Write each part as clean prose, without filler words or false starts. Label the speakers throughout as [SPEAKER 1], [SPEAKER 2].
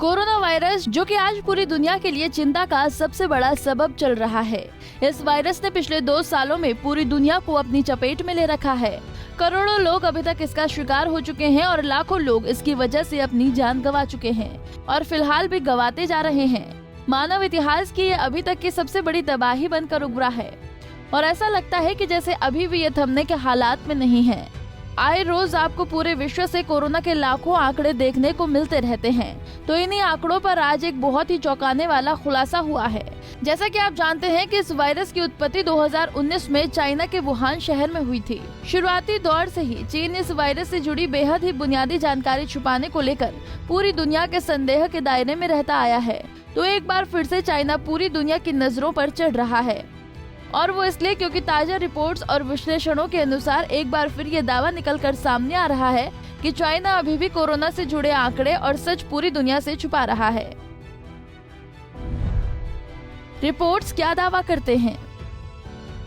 [SPEAKER 1] Corona virus, जो कि आज पूरी दुनिया के लिए चिंता का सबसे बड़ा सबब चल रहा है। इस वायरस ने पिछले 2 सालों में पूरी दुनिया को अपनी चपेट में ले रखा है। करोड़ों लोग अभी तक इसका शिकार हो चुके हैं और लाखों लोग इसकी वजह से अपनी जान गंवा चुके हैं और फिलहाल भी गंवाते जा रहे हैं। मानव इतिहास की ये अभी तक की सबसे बड़ी तबाही बनकर उभरा है और ऐसा लगता है कि जैसे अभी भी ये थमने के हालात में नहीं है। आए रोज आपको पूरे विश्व से कोरोना के लाखों आंकड़े देखने को मिलते रहते हैं। तो इन्हीं आंकड़ों पर आज एक बहुत ही चौंकाने वाला खुलासा हुआ है। जैसा कि आप जानते हैं कि इस वायरस की उत्पत्ति 2019 में चाइना के वुहान शहर में हुई थी। शुरुआती दौर से ही चीन इस वायरस से जुड़ी बेहद ही बुनियादी जानकारी छुपाने को लेकर पूरी दुनिया के संदेह के दायरे में रहता आया है। तो एक बार फिर से चाइना पूरी दुनिया की नजरों पर चढ़ रहा है और वो इसलिए क्योंकि ताजा रिपोर्ट्स और विश्लेषणों के अनुसार एक बार फिर ये दावा निकलकर सामने आ रहा है कि चाइना अभी भी कोरोना से जुड़े आंकड़े और सच पूरी दुनिया से छुपा रहा है। रिपोर्ट्स क्या दावा करते हैं?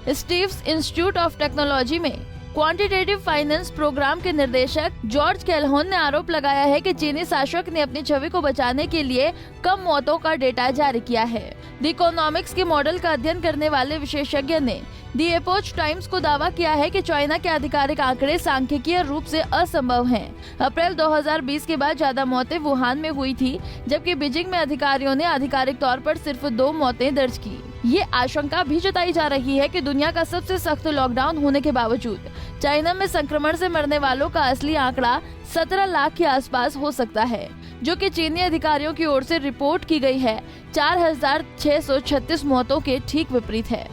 [SPEAKER 1] स्टीव्स इंस्टीट्यूट ऑफ टेक्नोलॉजी में क्वांटिटेटिव फाइनेंस प्रोग्राम के निर्देशक जॉर्ज कैलहोन ने आरोप लगाया है कि चीनी शासक ने अपनी छवि को बचाने के लिए कम मौतों का डेटा जारी किया है। द इकोनॉमिक्स के मॉडल का अध्ययन करने वाले विशेषज्ञ ने द एपोच टाइम्स को दावा किया है कि चाइना के आधिकारिक आंकड़े सांख्यिकीय रूप से असंभव हैं। अप्रैल 2020 के बाद ज्यादा मौतें वुहान में हुई थी, जबकि बीजिंग में अधिकारियों ने आधिकारिक तौर पर सिर्फ 2 मौतें दर्ज की। ये आशंका भी जताई जा रही है कि दुनिया का सबसे सख्त लॉकडाउन होने के बावजूद चाइना में संक्रमण से मरने वालों का असली आंकड़ा 17 लाख के आसपास हो सकता है, जो कि चीनी अधिकारियों की ओर से रिपोर्ट की गई है 4636 मौतों के ठीक विपरीत है।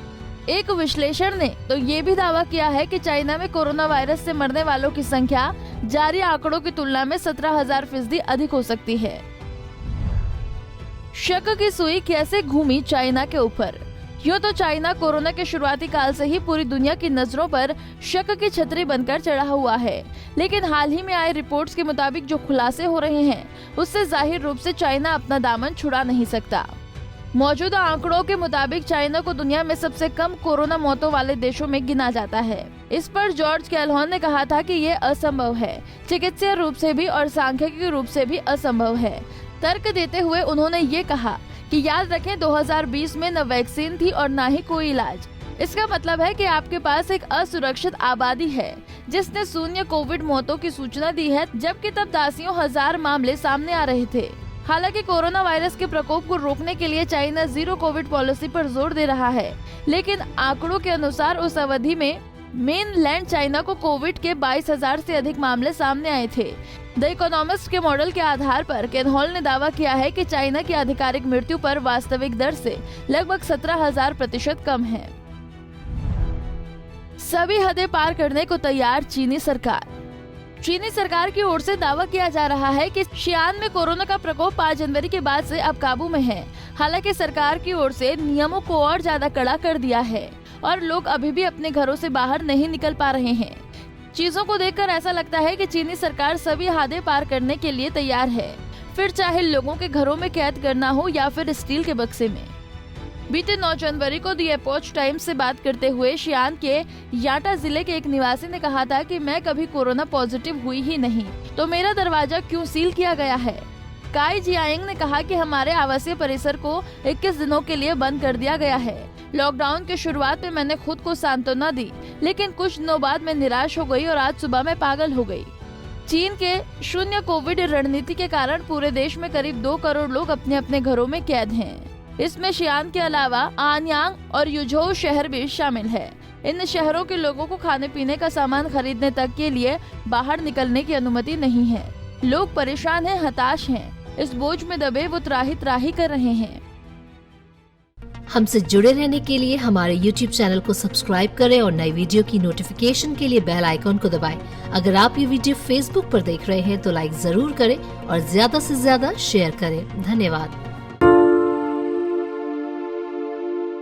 [SPEAKER 1] एक विश्लेषण ने तो ये भी दावा किया है कि चाइना में कोरोना वायरस से मरने वालों की संख्या जारी आंकड़ों की तुलना में 17,000% अधिक हो सकती है। शक की सुई कैसे घूमी चाइना के ऊपर? यूँ तो चाइना कोरोना के शुरुआती काल से ही पूरी दुनिया की नजरों पर शक की छतरी बनकर चढ़ा हुआ है, लेकिन हाल ही में आए रिपोर्ट्स के मुताबिक जो खुलासे हो रहे हैं उससे जाहिर रूप से चाइना अपना दामन छुड़ा नहीं सकता। मौजूदा आंकड़ों के मुताबिक चाइना को दुनिया में सबसे कम कोरोना मौतों वाले देशों में गिना जाता है। इस पर जॉर्ज कैलहोन ने कहा था कि ये असंभव है, चिकित्सीय रूप से भी और सांख्यिकीय रूप से भी असंभव है। तर्क देते हुए उन्होंने ये कहा कि याद रखें 2020 में न वैक्सीन थी और न ही कोई इलाज। इसका मतलब है कि आपके पास एक असुरक्षित आबादी है जिसने शून्य कोविड मौतों की सूचना दी है, जबकि तब दासियों हजार मामले सामने आ रहे थे। हालांकि कोरोना वायरस के प्रकोप को रोकने के लिए चाइना जीरो कोविड पॉलिसी पर जोर दे रहा है, लेकिन आंकड़ों के अनुसार उस अवधि में मेनलैंड चाइना को कोविड के 22,000 से अधिक मामले सामने आए थे। द इकोनॉमिक्स के मॉडल के आधार पर कैलहोन ने दावा किया है कि चाइना की आधिकारिक मृत्यु पर वास्तविक दर से लगभग 17,000% कम है। सभी हदें पार करने को तैयार चीनी सरकार। चीनी सरकार की ओर से दावा किया जा रहा है कि शियान में कोरोना का प्रकोप 5 जनवरी के बाद से अब काबू में है। हालांकि सरकार की ओर से नियमों को और ज्यादा कड़ा कर दिया है और लोग अभी भी अपने घरों से बाहर नहीं निकल पा रहे हैं। चीजों को देखकर ऐसा लगता है कि चीनी सरकार सभी हदें पार करने के लिए तैयार है, फिर चाहे लोगों के घरों में कैद करना हो या फिर स्टील के बक्से में। बीते 9 जनवरी को द एपोच टाइम्स से बात करते हुए शियान के याटा जिले के एक निवासी ने कहा था कि मैं कभी कोरोना पॉजिटिव हुई ही नहीं, तो मेरा दरवाजा क्यों सील किया गया है। काई जियांग ने कहा कि हमारे आवासीय परिसर को 21 दिनों के लिए बंद कर दिया गया है। लॉकडाउन की शुरुआत में मैंने खुद को सांत्वना दी, लेकिन कुछ दिनों बाद मैं निराश हो गई और आज सुबह मैं पागल हो गई। चीन के शून्य कोविड रणनीति के कारण पूरे देश में करीब 2 करोड़ लोग अपने अपने घरों में कैद हैं। इसमें शियान के अलावा आनयांग और युझोउ शहर भी शामिल है। इन शहरों के लोगों को खाने पीने का सामान खरीदने तक के लिए बाहर निकलने की अनुमति नहीं है। लोग परेशान हैं, हताश हैं। इस बोझ में दबे वो त्राही कर रहे हैं।
[SPEAKER 2] हमसे जुड़े रहने के लिए हमारे YouTube चैनल को सब्सक्राइब करें और नई वीडियो की नोटिफिकेशन के लिए बेल आइकॉन को दबाएं। अगर आप ये वीडियो Facebook पर देख रहे हैं तो लाइक जरूर करें और ज्यादा से ज्यादा शेयर करें। धन्यवाद।